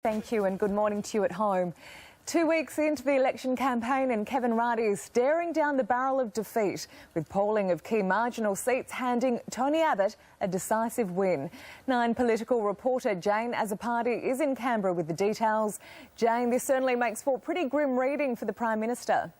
Thank you and good morning to you at home. 2 weeks into the election campaign and Kevin Rudd is staring down the barrel of defeat, with polling of key marginal seats handing Tony Abbott a decisive win. Nine political reporter Jane Azzopardi is in Canberra with the details. Jane, this certainly makes for pretty grim reading for the Prime Minister.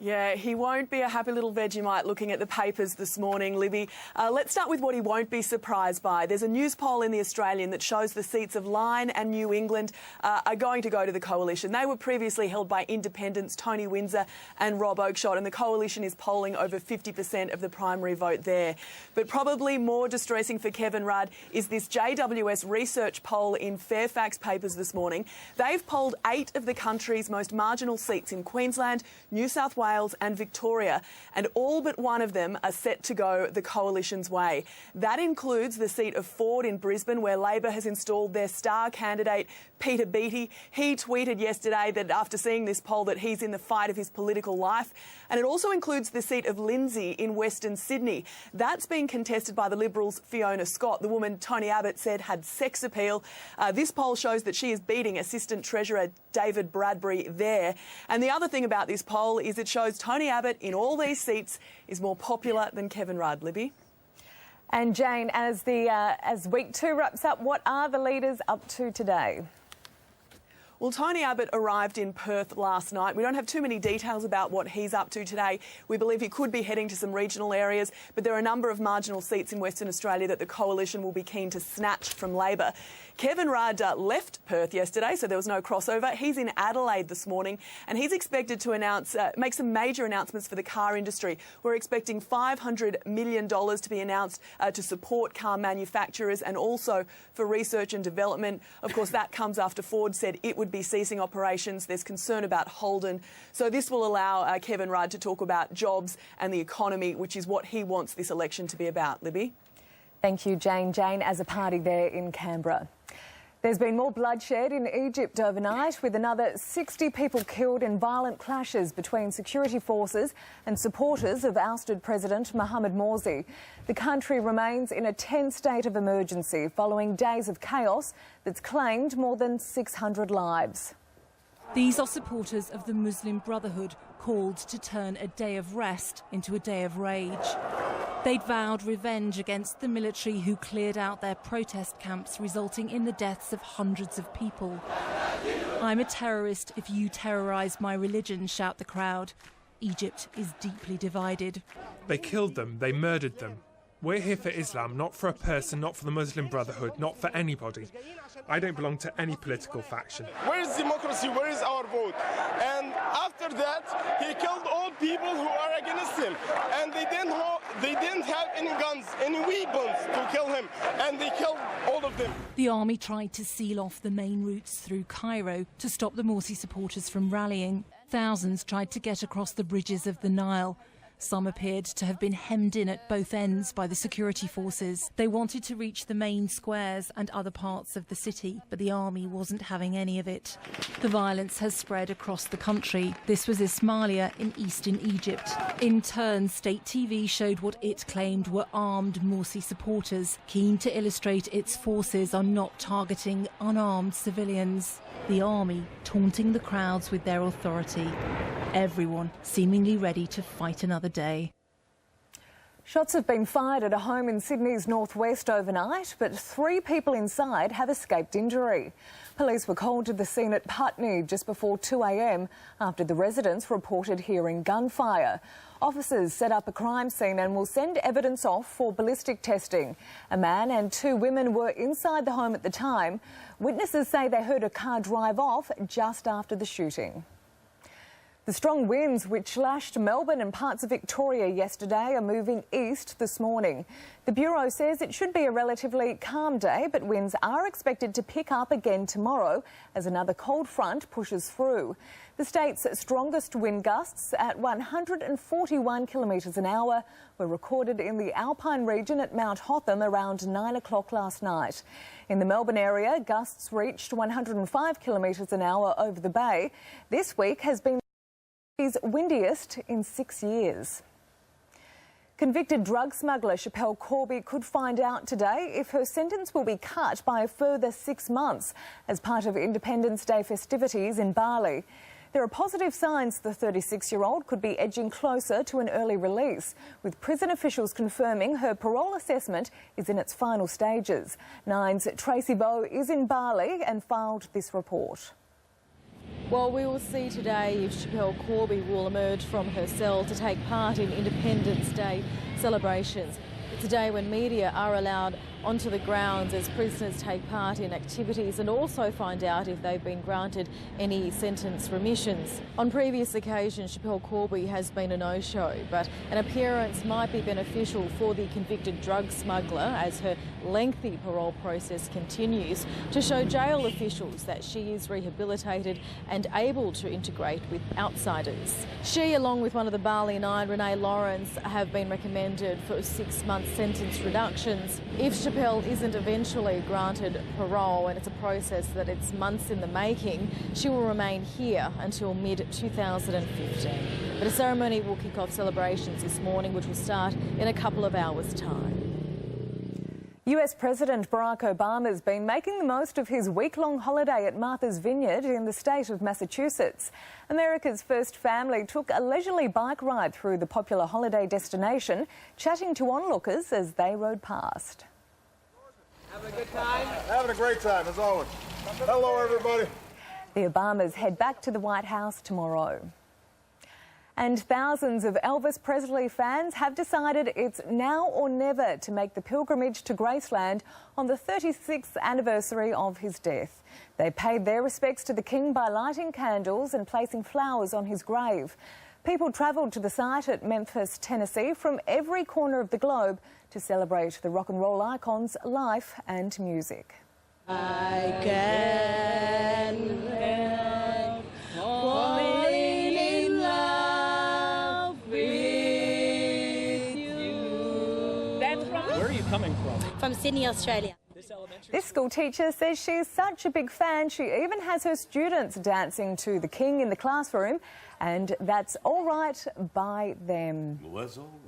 Yeah, he won't be a happy little Vegemite looking at the papers this morning, Libby. Let's start with what he won't be surprised by. There's a news poll in The Australian that shows the seats of Lyne and New England are going to go to the Coalition. They were previously held by independents Tony Windsor and Rob Oakeshott, and the Coalition is polling over 50% of the primary vote there. But probably more distressing for Kevin Rudd is this JWS research poll in Fairfax papers this morning. They've polled 8 of the country's most marginal seats in Queensland, New South Wales and Victoria, and all but one of them are set to go the Coalition's way. That includes the seat of Ford in Brisbane, where Labor has installed their star candidate, Peter Beattie. He tweeted yesterday that after seeing this poll that he's in the fight of his political life. And it also includes the seat of Lindsay in Western Sydney. That's being contested by the Liberals' Fiona Scott, the woman Tony Abbott said had sex appeal. This poll shows that she is beating Assistant Treasurer David Bradbury there. And the other thing about this poll is it shows Tony Abbott in all these seats is more popular than Kevin Rudd. Libby? And Jane, as week 2 wraps up, what are the leaders up to today? Well, Tony Abbott arrived in Perth last night. We don't have too many details about what he's up to today. We believe he could be heading to some regional areas, but there are a number of marginal seats in Western Australia that the Coalition will be keen to snatch from Labor. Kevin Rudd left Perth yesterday, so there was no crossover. He's in Adelaide this morning, and he's expected to make some major announcements for the car industry. We're expecting $500 million to be announced to support car manufacturers and also for research and development. Of course, that comes after Ford said it would be ceasing operations. There's concern about Holden. So this will allow Kevin Rudd to talk about jobs and the economy, which is what he wants this election to be about. Libby? Thank you, Jane. Jane Azzopardi there in Canberra. There's been more bloodshed in Egypt overnight, with another 60 people killed in violent clashes between security forces and supporters of ousted President Mohamed Morsi. The country remains in a tense state of emergency following days of chaos that's claimed more than 600 lives. These are supporters of the Muslim Brotherhood, called to turn a day of rest into a day of rage. They'd vowed revenge against the military who cleared out their protest camps, resulting in the deaths of hundreds of people. "I'm a terrorist if you terrorise my religion," shout the crowd. Egypt is deeply divided. They killed them, they murdered them. We're here for Islam, not for a person, not for the Muslim Brotherhood, not for anybody. I don't belong to any political faction. Where is democracy? Where is our vote? And after that, he killed all people who are against him. And they didn't have any guns, any weapons to kill him. And they killed all of them. The army tried to seal off the main routes through Cairo to stop the Morsi supporters from rallying. Thousands tried to get across the bridges of the Nile. Some appeared to have been hemmed in at both ends by the security forces. They wanted to reach the main squares and other parts of the city, but the army wasn't having any of it. The violence has spread across the country. This was Ismailia in eastern Egypt. In turn, state TV showed what it claimed were armed Morsi supporters, keen to illustrate its forces are not targeting unarmed civilians. The army taunting the crowds with their authority. Everyone seemingly ready to fight another day. Shots have been fired at a home in Sydney's northwest overnight, but 3 people inside have escaped injury. Police were called to the scene at Putney just before 2 a.m. after the residents reported hearing gunfire. Officers set up a crime scene and will send evidence off for ballistic testing. A man and 2 women were inside the home at the time. Witnesses say they heard a car drive off just after the shooting. The strong winds which lashed Melbourne and parts of Victoria yesterday are moving east this morning. The Bureau says it should be a relatively calm day, but winds are expected to pick up again tomorrow as another cold front pushes through. The state's strongest wind gusts at 141 kilometres an hour were recorded in the Alpine region at Mount Hotham around 9 o'clock last night. In the Melbourne area, gusts reached 105 kilometres an hour over the bay. This week has been windiest in 6 years. Convicted drug smuggler Schapelle Corby could find out today if her sentence will be cut by a further 6 months as part of Independence Day festivities in Bali. There are positive signs the 36-year-old could be edging closer to an early release, with prison officials confirming her parole assessment is in its final stages. Nine's Tracy Bowe is in Bali and filed this report. Well, we will see today if Schapelle Corby will emerge from her cell to take part in Independence Day celebrations. It's a day when media are allowed onto the grounds as prisoners take part in activities and also find out if they've been granted any sentence remissions. On previous occasions, Schapelle Corby has been a no-show, but an appearance might be beneficial for the convicted drug smuggler as her lengthy parole process continues to show jail officials that she is rehabilitated and able to integrate with outsiders. She, along with one of the Bali 9, Renee Lawrence, have been recommended for 6-month sentence reductions. If Schapelle isn't eventually granted parole, and it's a process that it's months in the making, she will remain here until mid-2015. But a ceremony will kick off celebrations this morning, which will start in a couple of hours' time. US President Barack Obama's been making the most of his week-long holiday at Martha's Vineyard in the state of Massachusetts. America's first family took a leisurely bike ride through the popular holiday destination, chatting to onlookers as they rode past. Having a good time? Having a great time, as always. Hello, everybody. The Obamas head back to the White House tomorrow. And thousands of Elvis Presley fans have decided it's now or never to make the pilgrimage to Graceland on the 36th anniversary of his death. They paid their respects to the King by lighting candles and placing flowers on his grave. People travelled to the site at Memphis, Tennessee from every corner of the globe to celebrate the rock and roll icon's life and music. I can help falling in love with you. Where are you coming from? From Sydney, Australia. This school teacher says she's such a big fan she even has her students dancing to the King in the classroom, and that's all right by them.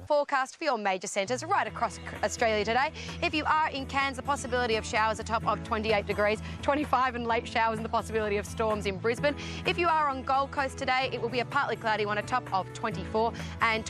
Forecast for your major centres right across Australia today. If you are in Cairns, the possibility of showers a top of 28 degrees, 25 and late showers and the possibility of storms in Brisbane. If you are on Gold Coast today, it will be a partly cloudy one, a top of 24 and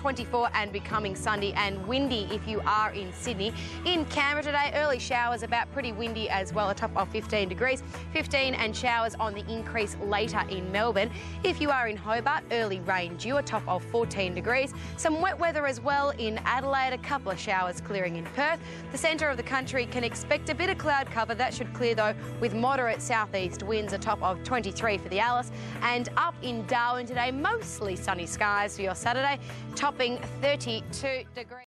becoming sunny and windy if you are in Sydney. In Canberra today, early showers, about pretty windy as well, a top of 15 degrees, 15 and showers on the increase later in Melbourne. If you are in Hobart, early rain due, a top of 14 degrees. Some wet weather as well in Adelaide, a couple of showers clearing in Perth. The centre of the country can expect a bit of cloud cover. That should clear though with moderate southeast winds, a top of 23 for the Alice. And up in Darwin today, mostly sunny skies for your Saturday, topping 32 degrees.